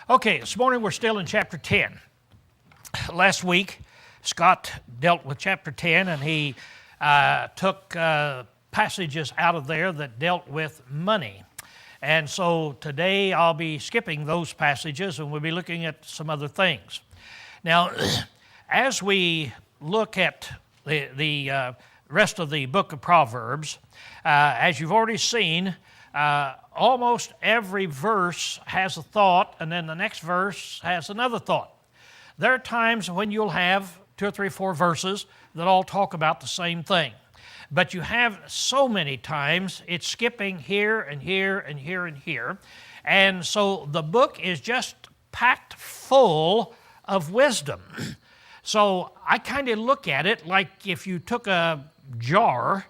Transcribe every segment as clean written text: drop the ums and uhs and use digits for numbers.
Okay, this morning we're still in chapter 10. Last week, Scott dealt with chapter 10, and he took passages out of there that dealt with money. And so today I'll be skipping those passages, and we'll be looking at some other things. Now, as we look at the rest of the book of Proverbs, as you've already seen, almost every verse has a thought, and then the next verse has another thought. There are times when you'll have 2 or 3 or 4 verses that all talk about the same thing. But you have so many times it's skipping here and here and here and here. And so the book is just packed full of wisdom. So I kind of look at it like if you took a jar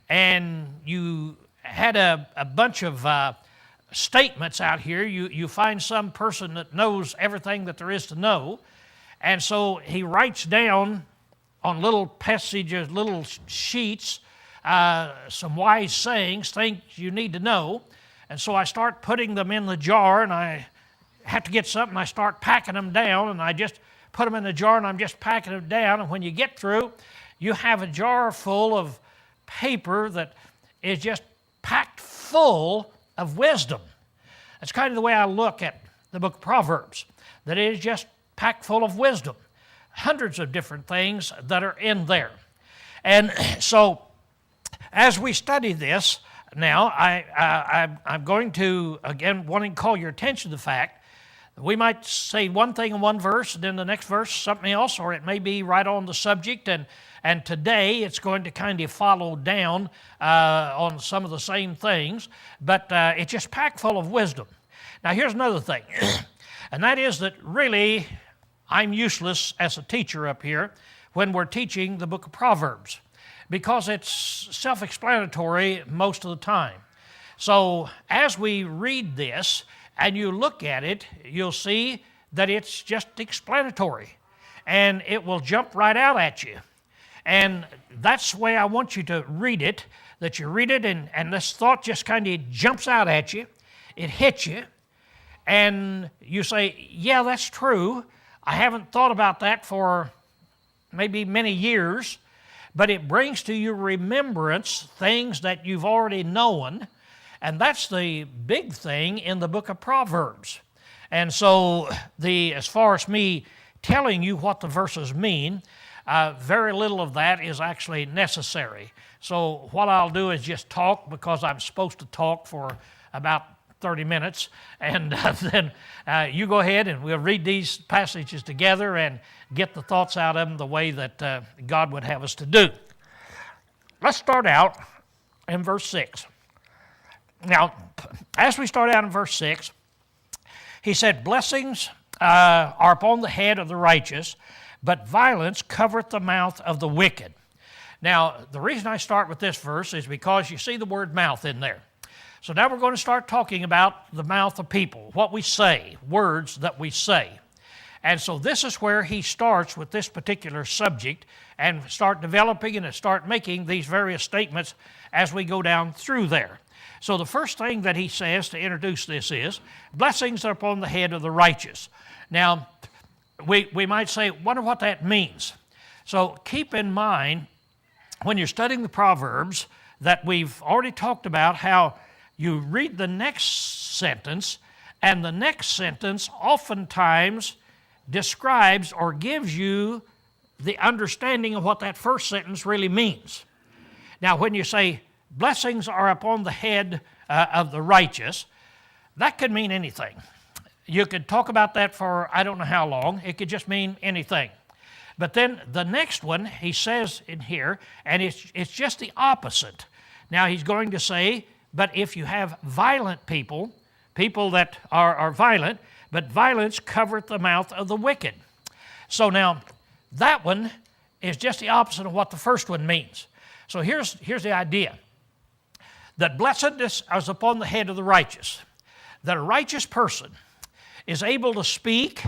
and you had a bunch of statements out here. You find some person that knows everything that there is to know, and so he writes down on little passages, little sheets, some wise sayings, things you need to know, and so I start putting them in the jar, and I have to get something, I start packing them down, and I just put them in the jar, and I'm just packing them down, and when you get through, you have a jar full of paper that is just packed full of wisdom. That's kind of the way I look at the book of Proverbs, that it is just packed full of wisdom. Hundreds of different things that are in there. And so as we study this now, I'm going to, again, wanting to call your attention to the fact that we might say one thing in one verse, and then the next verse something else, or it may be right on the subject, and today it's going to kind of follow down on some of the same things, but it's just packed full of wisdom. Now here's another thing, and that is that really I'm useless as a teacher up here when we're teaching the book of Proverbs, because it's self-explanatory most of the time. So as we read this and you look at it, you'll see that it's just explanatory, and it will jump right out at you. And that's the way I want you to read it, that you read it and this thought just kind of jumps out at you. It hits you, and you say, yeah, that's true. I haven't thought about that for maybe many years, but it brings to your remembrance things that you've already known, and that's the big thing in the book of Proverbs. And so as far as me telling you what the verses mean, very little of that is actually necessary. So what I'll do is just talk, because I'm supposed to talk for about 30 minutes, and then you go ahead and we'll read these passages together and get the thoughts out of them the way that God would have us to do. Let's start out in verse 6. Now, as we start out in verse 6, he said, "Blessings are upon the head of the righteous, but violence covereth the mouth of the wicked." Now, the reason I start with this verse is because you see the word mouth in there. So now we're going to start talking about the mouth of people, what we say, words that we say. And so this is where he starts with this particular subject and start developing and start making these various statements as we go down through there. So the first thing that he says to introduce this is, blessings are upon the head of the righteous. Now, we might say, wonder what that means. So keep in mind, when you're studying the Proverbs, that we've already talked about how you read the next sentence, and the next sentence oftentimes describes or gives you the understanding of what that first sentence really means. Now, when you say, blessings are upon the head of the righteous, that could mean anything. You could talk about that for I don't know how long. It could just mean anything. But then the next one, he says in here, and it's just the opposite. Now he's going to say, but if you have violent people that are violent, but violence covereth the mouth of the wicked. So now that one is just the opposite of what the first one means. So here's the idea, that blessedness is upon the head of the righteous, that a righteous person is able to speak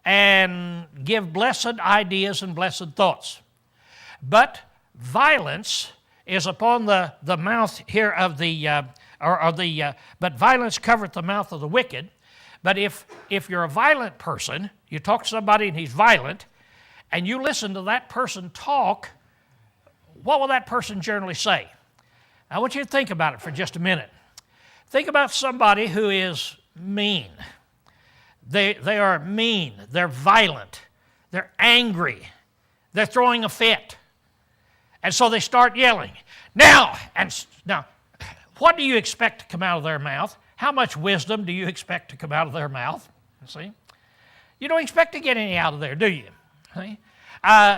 and give blessed ideas and blessed thoughts. But violence is upon the mouth here of but violence covereth the mouth of the wicked. But if you're a violent person, you talk to somebody and he's violent, and you listen to that person talk, what will that person generally say? I want you to think about it for just a minute. Think about somebody who is mean. They are mean. They're violent. They're angry. They're throwing a fit. And so they start yelling. Now, what do you expect to come out of their mouth? How much wisdom do you expect to come out of their mouth? See? You don't expect to get any out of there, do you? See?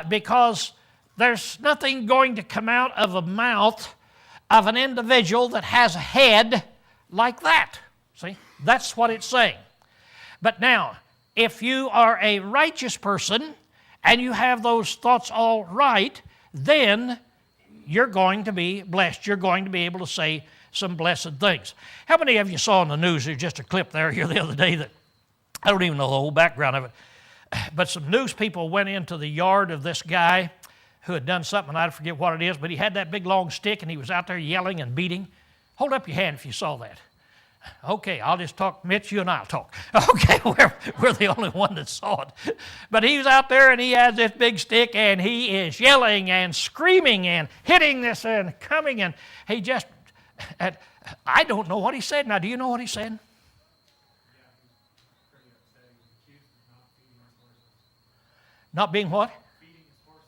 Because there's nothing going to come out of the mouth of an individual that has a head like that. See? That's what it's saying. But now, if you are a righteous person and you have those thoughts all right, then you're going to be blessed. You're going to be able to say some blessed things. How many of you saw on the news, there's just a clip there here the other day that, I don't even know the whole background of it, but some news people went into the yard of this guy who had done something, I forget what it is, but he had that big long stick and he was out there yelling and beating. Hold up your hand if you saw that. Okay, I'll just talk, Mitch, you and I'll talk. Okay, we're the only one that saw it. But he was out there and he has this big stick and he is yelling and screaming and hitting this and coming, and he just, I don't know what he said. Now, do you know what he said? Not being what? Feeding his horses.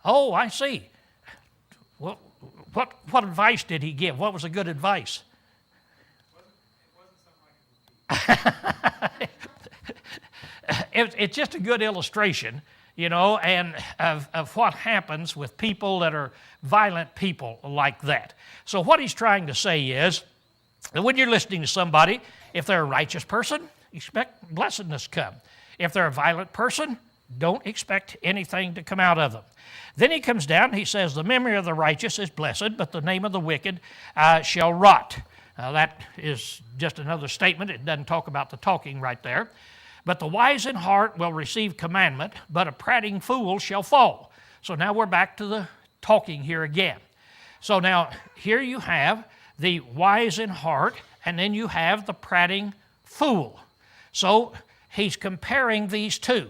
Oh, I see. Well, what advice did he give? What was a good advice? It's just a good illustration, and of what happens with people that are violent people like that. So what he's trying to say is that when you're listening to somebody, if they're a righteous person, expect blessedness to come. If they're a violent person, don't expect anything to come out of them. Then he comes down and he says, the memory of the righteous is blessed, but the name of the wicked shall rot. Now that is just another statement. It doesn't talk about the talking right there. But the wise in heart will receive commandment, but a prating fool shall fall. So now we're back to the talking here again. So now here you have the wise in heart, and then you have the prating fool. So he's comparing these two.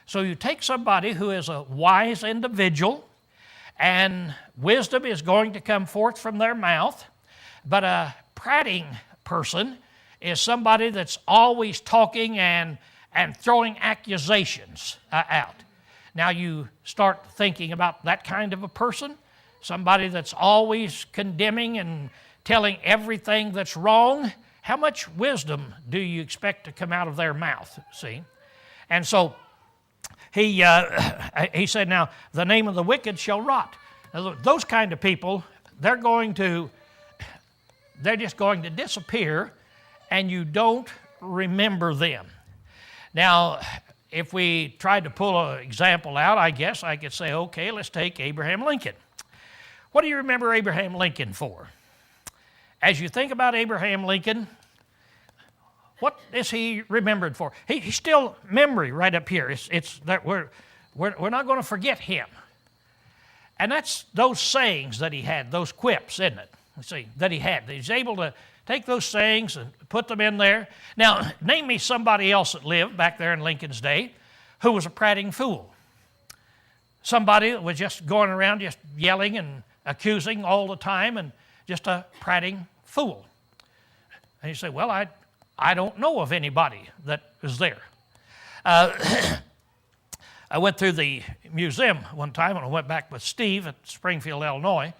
So you take somebody who is a wise individual, and wisdom is going to come forth from their mouth, but a prating person is somebody that's always talking and throwing accusations out. Now you start thinking about that kind of a person, somebody that's always condemning and telling everything that's wrong. How much wisdom do you expect to come out of their mouth, see? And so he said, now, the name of the wicked shall rot. Now, those kind of people, they're just going to disappear, and you don't remember them. Now, if we tried to pull an example out, I guess I could say, okay, let's take Abraham Lincoln. What do you remember Abraham Lincoln for? As you think about Abraham Lincoln, what is he remembered for? He's still memory right up here. It's that we're not going to forget him. And that's those sayings that he had, those quips, isn't it? That he had. He's able to take those sayings and put them in there. Now, name me somebody else that lived back there in Lincoln's day who was a prating fool. Somebody that was just going around just yelling and accusing all the time and just a prating fool. And you say, well, I don't know of anybody that was there. I went through the museum one time when I went back with Steve at Springfield, Illinois,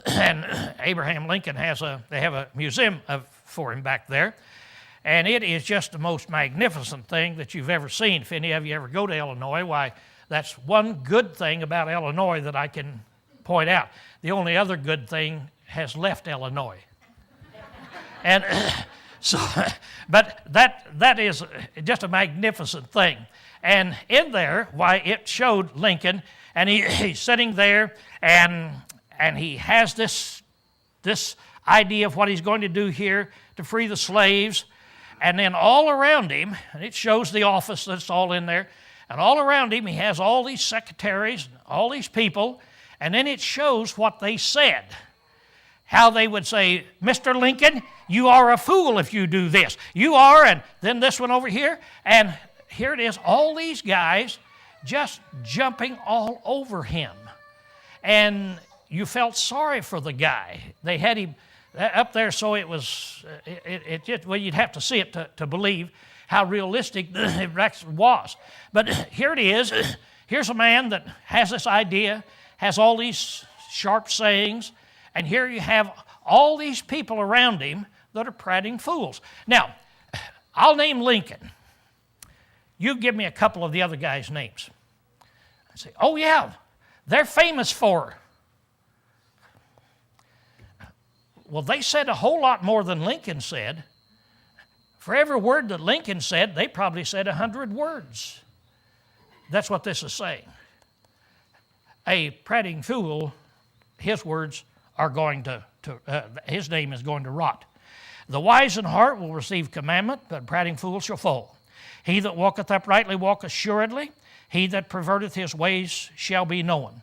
and Abraham Lincoln they have a museum for him back there, and it is just the most magnificent thing that you've ever seen. If any of you ever go to Illinois, why, that's one good thing about Illinois that I can point out. The only other good thing has left Illinois. And so, but that is just a magnificent thing. And in there, why, it showed Lincoln, and he's sitting there, and he has this idea of what he's going to do here to free the slaves. And then all around him, and it shows the office that's all in there, and all around him he has all these secretaries, all these people, and then it shows what they said. How they would say, Mr. Lincoln, You are a fool if you do this. You are, and then this one over here. And here it is, all these guys just jumping all over him. And you felt sorry for the guy. They had him up there, so it was, well, you'd have to see it to believe how realistic it was. But here it is. Here's a man that has this idea, has all these sharp sayings, and here you have all these people around him that are prating fools. Now, I'll name Lincoln. You give me a couple of the other guys' names. I say, oh yeah, they're famous for. Well, they said a whole lot more than Lincoln said. For every word that Lincoln said, they probably said 100 words. That's what this is saying. A prating fool, his words are going to his name is going to rot. The wise in heart will receive commandment, but prating fool shall fall. He that walketh uprightly walketh assuredly. He that perverteth his ways shall be known.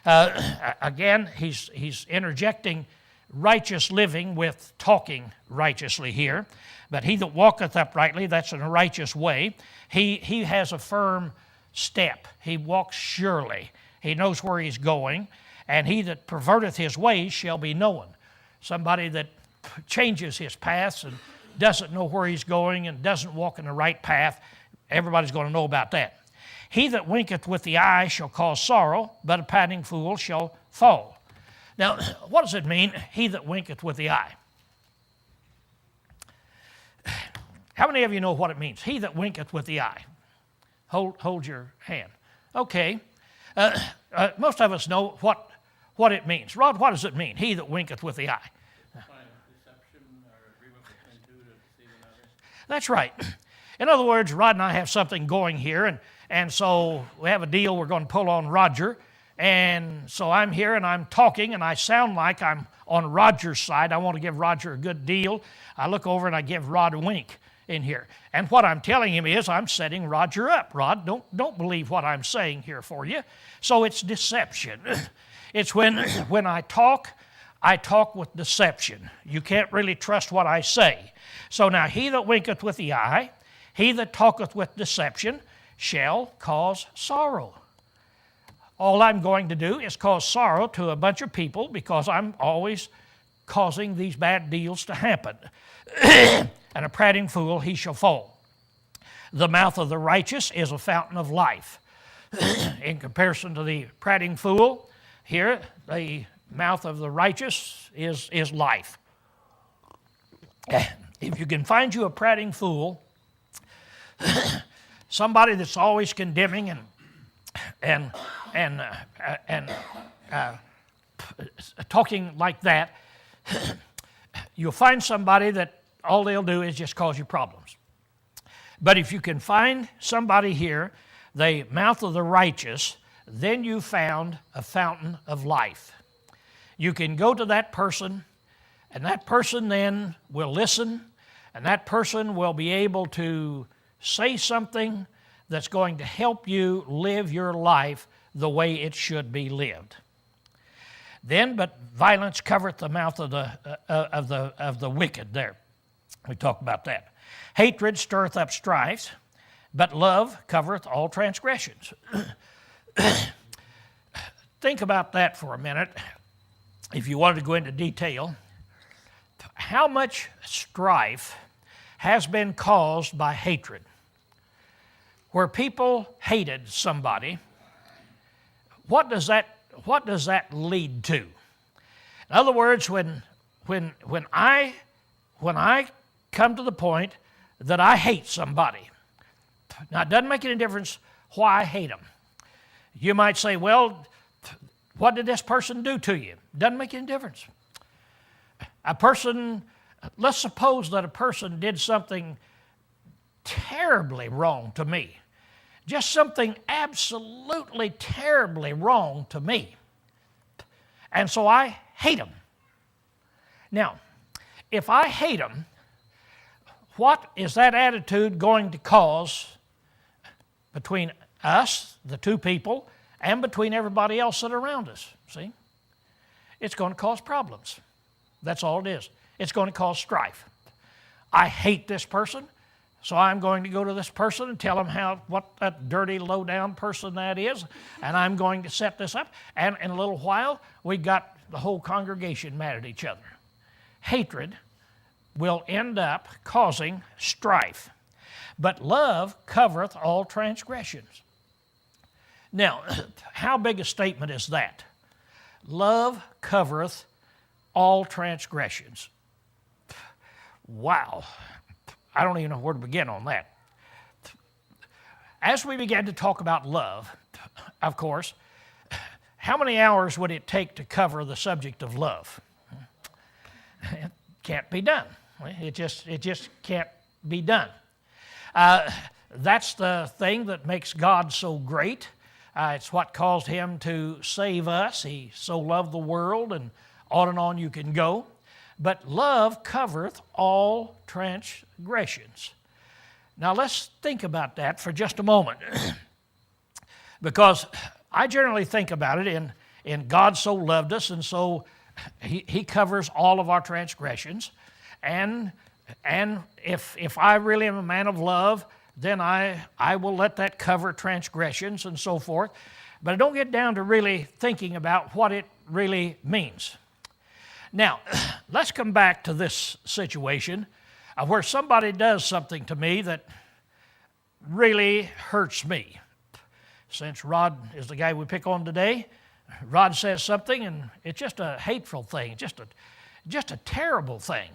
Again, he's interjecting righteous living with talking righteously here. But he that walketh uprightly, that's in a righteous way. He has a firm step. He walks surely. He knows where he's going. And he that perverteth his ways shall be known. Somebody that changes his paths and doesn't know where he's going and doesn't walk in the right path, everybody's going to know about that. He that winketh with the eye shall cause sorrow, but a prating fool shall fall. Now, what does it mean, he that winketh with the eye? How many of you know what it means? He that winketh with the eye. Hold your hand. Okay. Most of us know what it means. Rod, what does it mean? He that winketh with the eye. Deception or agreement between two to deceive another. That's right. In other words, Rod and I have something going here, and so we have a deal we're going to pull on Roger. And so I'm here and I'm talking and I sound like I'm on Roger's side. I want to give Roger a good deal. I look over and I give Rod a wink in here. And what I'm telling him is I'm setting Roger up. Rod, don't believe what I'm saying here for you. So it's deception. It's when I talk with deception. You can't really trust what I say. So now he that winketh with the eye, he that talketh with deception shall cause sorrow. All I'm going to do is cause sorrow to a bunch of people because I'm always causing these bad deals to happen. And a prating fool, he shall fall. The mouth of the righteous is a fountain of life. In comparison to the prating fool, here, the mouth of the righteous is life. If you can find you a prating fool, somebody that's always condemning and talking like that, you'll find somebody that all they'll do is just cause you problems. But if you can find somebody here, the mouth of the righteous, then you found a fountain of life. You can go to that person, and that person then will listen, and that person will be able to say something that's going to help you live your life the way it should be lived. Then, but violence covereth the mouth of the wicked. There, we talked about that. Hatred stirreth up strife, but love covereth all transgressions. Think about that for a minute, if you wanted to go into detail. How much strife has been caused by hatred? Where people hated somebody, what does that lead to? In other words, when I come to the point that I hate somebody, now it doesn't make any difference why I hate them. You might say, well, what did this person do to you? Doesn't make any difference. Let's suppose that a person did something terribly wrong to me. Just something absolutely terribly wrong to me. And so I hate them. Now, if I hate them, what is that attitude going to cause between us, the two people, and between everybody else that are around us? See? It's going to cause problems. That's all it is. It's going to cause strife. I hate this person, so I'm going to go to this person and tell him what that dirty, low-down person that is, and I'm going to set this up. And in a little while, we got the whole congregation mad at each other. Hatred will end up causing strife. But love covereth all transgressions. Now, how big a statement is that? Love covereth all transgressions. Wow. I don't even know where to begin on that. As we began to talk about love, of course, how many hours would it take to cover the subject of love? It can't be done. It just can't be done. That's the thing that makes God so great. It's what caused him to save us. He so loved the world, and on you can go. But love covereth all transgressions. Now let's think about that for just a moment. Because I generally think about it in God so loved us, and so he covers all of our transgressions. And if I really am a man of love, then I will let that cover transgressions and so forth. But I don't get down to really thinking about what it really means. Now, let's come back to this situation where somebody does something to me that really hurts me. Since Rod is the guy we pick on today, Rod says something, and it's just a hateful thing, just a terrible thing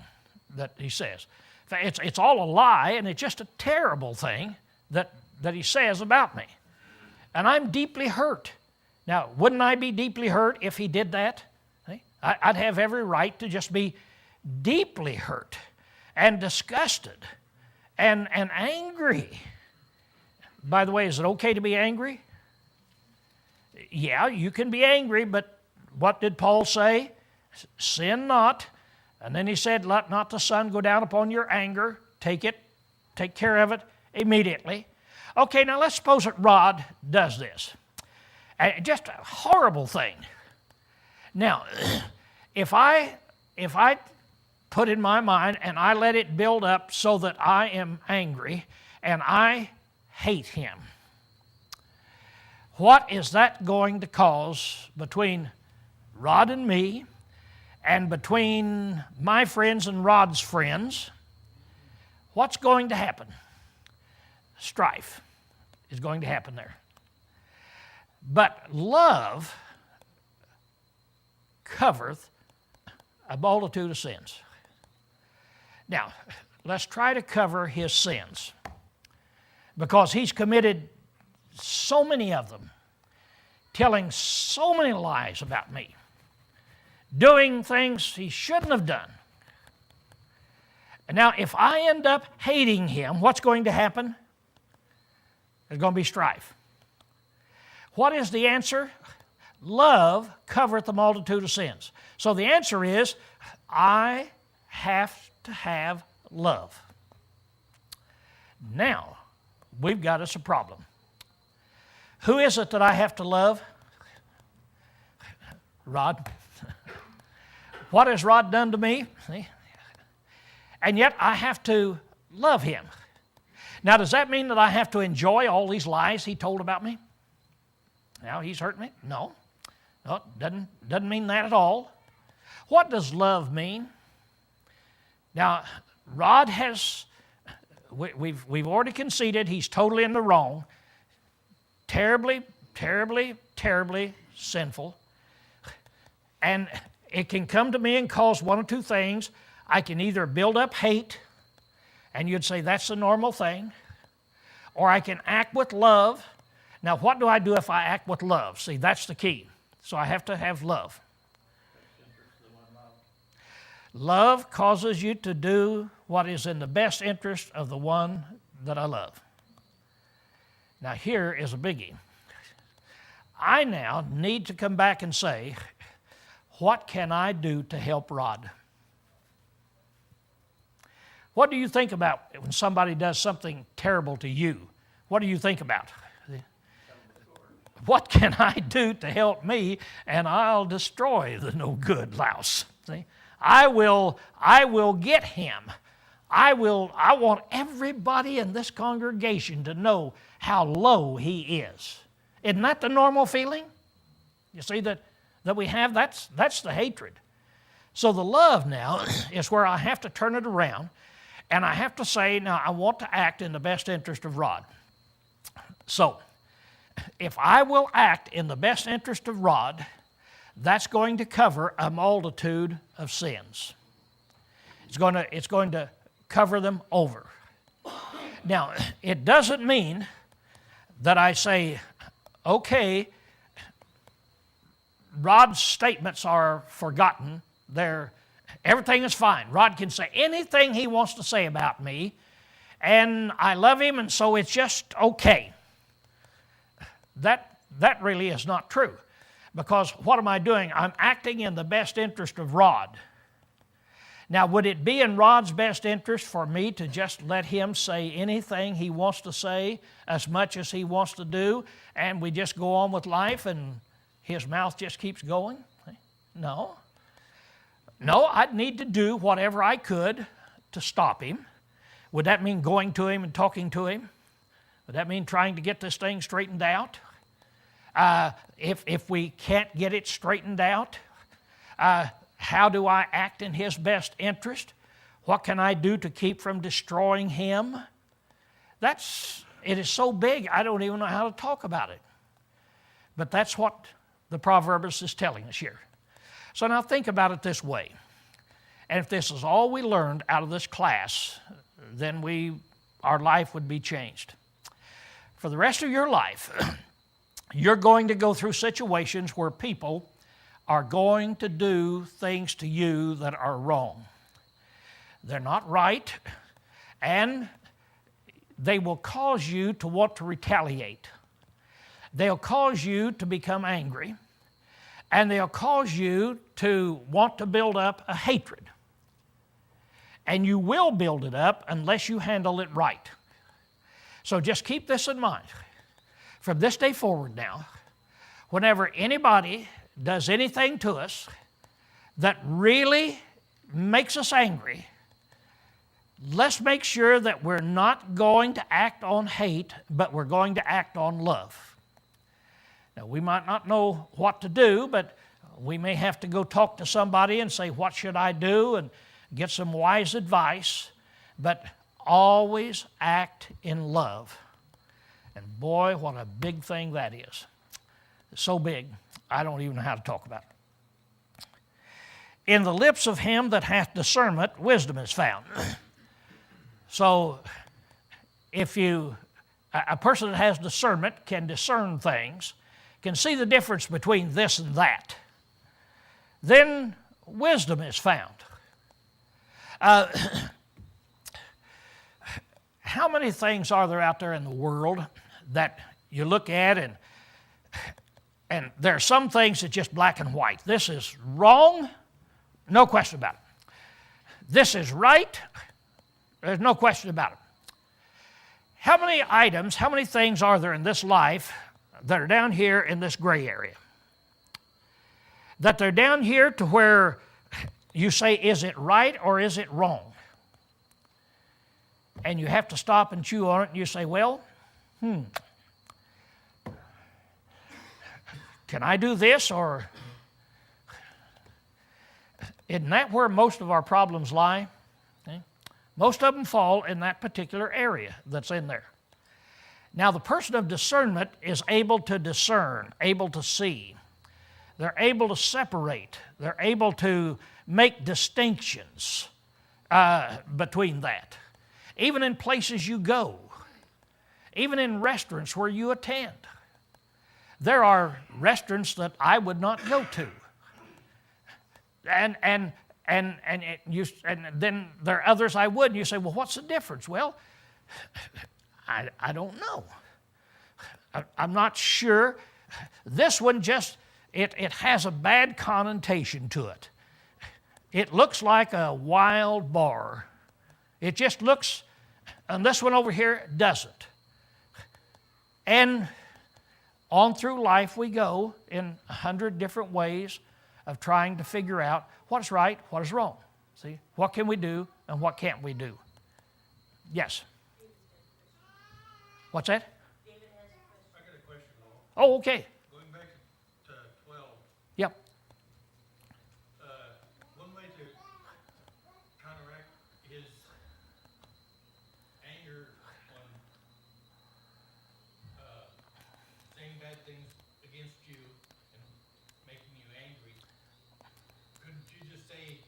that he says. It's all a lie, and it's just a terrible thing that he says about me. And I'm deeply hurt. Now, wouldn't I be deeply hurt if he did that? I'd have every right to just be deeply hurt and disgusted and angry. By the way, is it okay to be angry? Yeah, you can be angry, but what did Paul say? Sin not. And then he said, let not the sun go down upon your anger. Take care of it immediately. Okay, now let's suppose that Rod does this. Just a horrible thing. Now, if I put in my mind and I let it build up so that I am angry and I hate him, what is that going to cause between Rod and me, and between my friends and Rod's friends? What's going to happen? Strife is going to happen there. But love covereth a multitude of sins. Now, let's try to cover his sins, because he's committed so many of them, telling so many lies about me, doing things he shouldn't have done. And now, if I end up hating him, what's going to happen? There's going to be strife. What is the answer? Love covereth the multitude of sins. So the answer is, I have to have love. Now, we've got us a problem. Who is it that I have to love? Rod. What has Rod done to me? See? And yet I have to love him. Now, does that mean that I have to enjoy all these lies he told about me? Now, he's hurt me? No, it doesn't mean that at all. What does love mean? Now, Rod has, we've already conceded he's totally in the wrong. Terribly, terribly, terribly sinful. And it can come to me and cause one of two things. I can either build up hate, and you'd say that's the normal thing, or I can act with love. Now, what do I do if I act with love? See, that's the key. So I have to have love. Love causes you to do what is in the best interest of the one that I love. Now, here is a biggie. I now need to come back and say, what can I do to help Rod? What do you think about when somebody does something terrible to you? What do you think about? What can I do to help me, and I'll destroy the no good louse? See, I will get him. I want everybody in this congregation to know how low he is. Isn't that the normal feeling? You see that we have? That's the hatred. So the love now is where I have to turn it around, and I have to say, now I want to act in the best interest of Rod. So if I will act in the best interest of Rod, that's going to cover a multitude of sins. It's going to cover them over. Now, it doesn't mean that I say, okay, Rod's statements are forgotten. Everything is fine. Rod can say anything he wants to say about me, and I love him, and so it's just okay. That really is not true, because what am I doing? I'm acting in the best interest of Rod. Now, would it be in Rod's best interest for me to just let him say anything he wants to say, as much as he wants to do, and we just go on with life and his mouth just keeps going? No. No, I'd need to do whatever I could to stop him. Would that mean going to him and talking to him? Would that mean trying to get this thing straightened out? If we can't get it straightened out, how do I act in his best interest? What can I do to keep from destroying him? It is so big, I don't even know how to talk about it. But that's what the Proverbs is telling us here. So now think about it this way. And if this is all we learned out of this class, then our life would be changed. For the rest of your life, you're going to go through situations where people are going to do things to you that are wrong. They're not right, and they will cause you to want to retaliate. They'll cause you to become angry, and they'll cause you to want to build up a hatred. And you will build it up unless you handle it right. So just keep this in mind. From this day forward now, whenever anybody does anything to us that really makes us angry, let's make sure that we're not going to act on hate, but we're going to act on love. Now, we might not know what to do, but we may have to go talk to somebody and say, what should I do? And get some wise advice, but always act in love. And boy, what a big thing that is. It's so big, I don't even know how to talk about it. In the lips of him that hath discernment, wisdom is found. So, a person that has discernment can discern things, can see the difference between this and that, then wisdom is found. How many things are there out there in the world that you look at and there are some things that just black and white. This is wrong, no question about it. This is right, there's no question about it. How many items, how many things are there in this life that are down here in this gray area? That they're down here to where you say, is it right or is it wrong? And you have to stop and chew on it and you say, well, can I do this, or isn't that where most of our problems lie? Okay? Most of them fall in that particular area that's in there. Now, the person of discernment is able to discern, able to see. They're able to separate. They're able to make distinctions between that. Even in places you go, even in restaurants where you attend. There are restaurants that I would not go to. And then there are others I would, and you say, well, what's the difference? Well, I don't know. I'm not sure. This one just, it has a bad connotation to it. It looks like a wild bar. It just looks, and this one over here doesn't. And on through life we go in 100 different ways of trying to figure out what is right, what is wrong. See, what can we do and what can't we do? Yes. What's that? I got a question, Lowell. Oh, okay. Going back to 12, Yep. one way to counteract his anger on saying bad things against you and making you angry, couldn't you just say,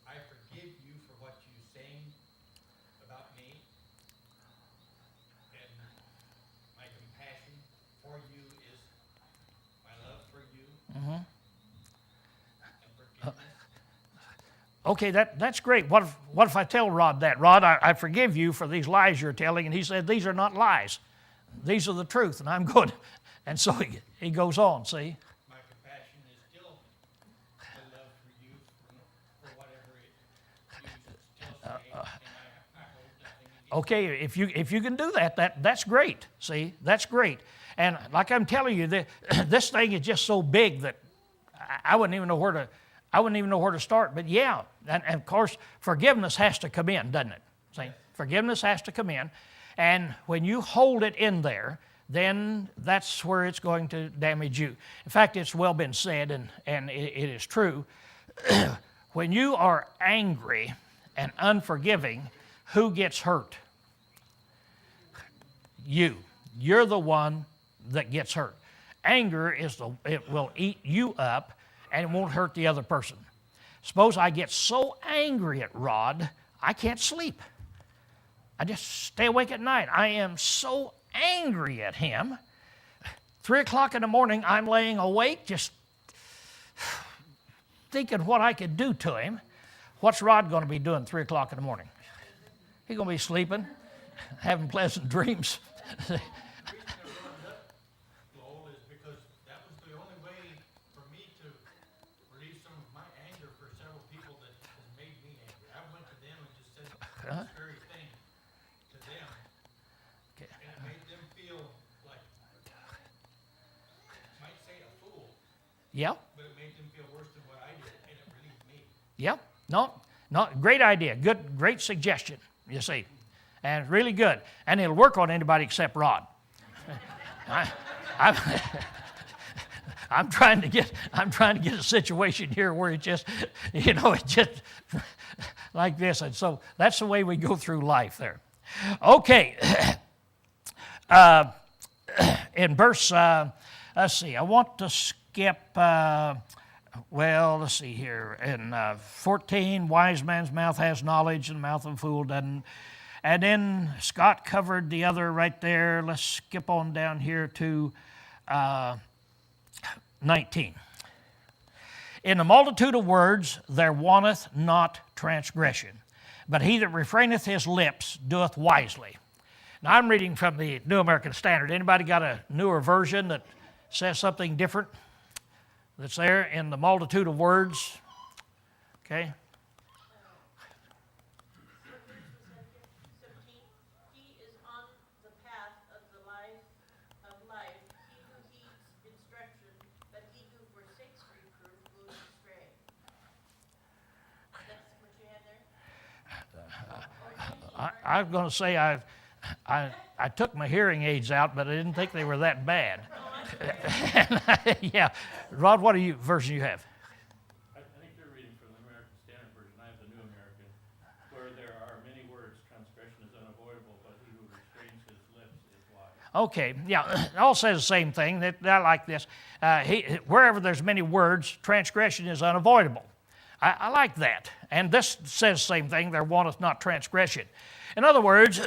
I forgive you for what you're saying about me? And my compassion for you is my love for you Mm-hmm. and forgiveness. Okay, that's great. What if I tell Rod that? Rod, I forgive you for these lies you're telling. And he said, these are not lies. These are the truth, and I'm good. And so he goes on, see? My compassion is still the love for you for whatever it you still say, and I hold nothing against Okay, if you can do that's great. See, that's great. And like I'm telling you, this thing is just so big that I wouldn't even know where to start. But yeah, and of course, forgiveness has to come in, doesn't it? See, forgiveness has to come in, and when you hold it in there, then that's where it's going to damage you. In fact, it's well been said, and it is true. When you are angry and unforgiving, who gets hurt? You. You're the one that gets hurt. Anger it will eat you up, and it won't hurt the other person. Suppose I get so angry at Rod, I can't sleep. I just stay awake at night. I am so angry at him. 3 o'clock in the morning, I'm laying awake, just thinking what I could do to him. What's Rod going to be doing 3 o'clock in the morning? He's going to be sleeping, having pleasant dreams. The reason I brought it up, Lowell, is because that was the only way for me to release some of my anger for several people that has made me angry. I went to them and just said this very thing to them, Okay. and it made them feel like, might say a fool, Yeah. but it made them feel worse than what I did, and it relieved me. Yep. No, great idea. Great suggestion, you see. And really good. And it'll work on anybody except Rod. I'm trying to get a situation here where it just, it's just like this. And so that's the way we go through life there. Okay. In verse, let's see, I want to skip, let's see here. In 14, wise man's mouth has knowledge, and the mouth of a fool doesn't. And then Scott covered the other right there. Let's skip on down here to 19. In the multitude of words there wanteth not transgression, but he that refraineth his lips doeth wisely. Now I'm reading from the New American Standard. Anybody got a newer version that says something different that's there in the multitude of words? Okay. He is on the path of the life of life, he who heeds instruction, but he who forsakes reproof goes astray. That's what you had there? I was going to say I took my hearing aids out, but I didn't think they were that bad. Yeah. Rod, what version you have? I think you're reading from the American Standard Version. I have the New American, where there are many words, transgression is unavoidable, but he who restrains his lips is wise. Okay, yeah, it all says the same thing. I like this. Wherever there's many words, transgression is unavoidable. I like that. And this says the same thing, there wanteth not transgression. In other words,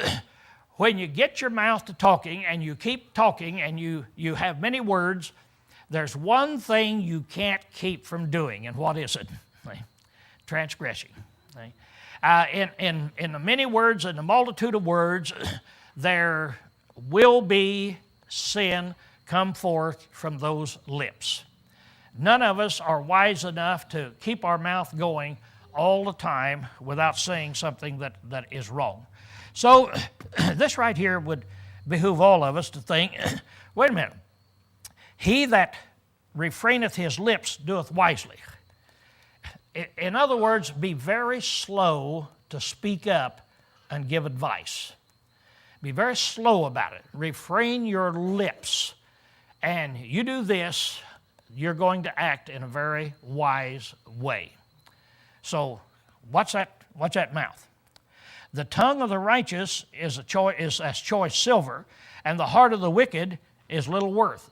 when you get your mouth to talking and you keep talking and you have many words, there's one thing you can't keep from doing, and what is it? Transgressing. In the many words and the multitude of words, there will be sin come forth from those lips. None of us are wise enough to keep our mouth going all the time without saying something that is wrong. So this right here would behoove all of us to think, wait a minute, he that refraineth his lips doeth wisely. In other words, be very slow to speak up and give advice. Be very slow about it. Refrain your lips. And you do this, you're going to act in a very wise way. So, what's that mouth? The tongue of the righteous is as choice silver, and the heart of the wicked is little worth.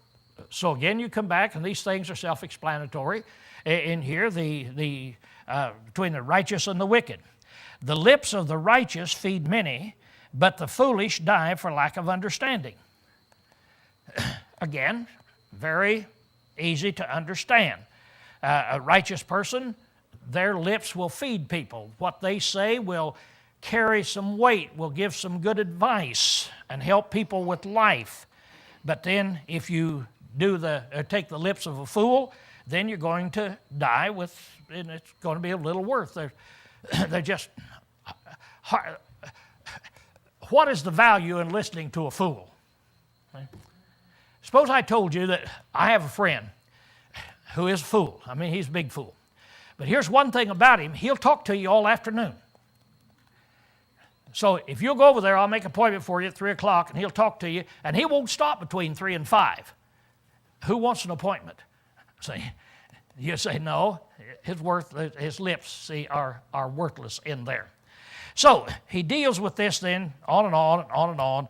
So again, you come back, and these things are self-explanatory in here, between the righteous and the wicked. The lips of the righteous feed many, but the foolish die for lack of understanding. Again, very easy to understand. A righteous person, their lips will feed people. What they say will carry some weight, will give some good advice, and help people with life. But then if you take the lips of a fool, then you're going to die and it's going to be of little worth. They're just, what is the value in listening to a fool? Suppose I told you that I have a friend who is a fool. I mean, he's a big fool. But here's one thing about him. He'll talk to you all afternoon. So if you'll go over there, I'll make an appointment for you at 3 o'clock, and he'll talk to you, and he won't stop between 3 and 5. Who wants an appointment? See, you say no. His lips, see, are worthless in there. So he deals with this then on and on and on and on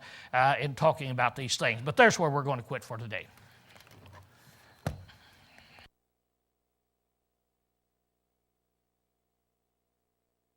in talking about these things. But there's where we're going to quit for today.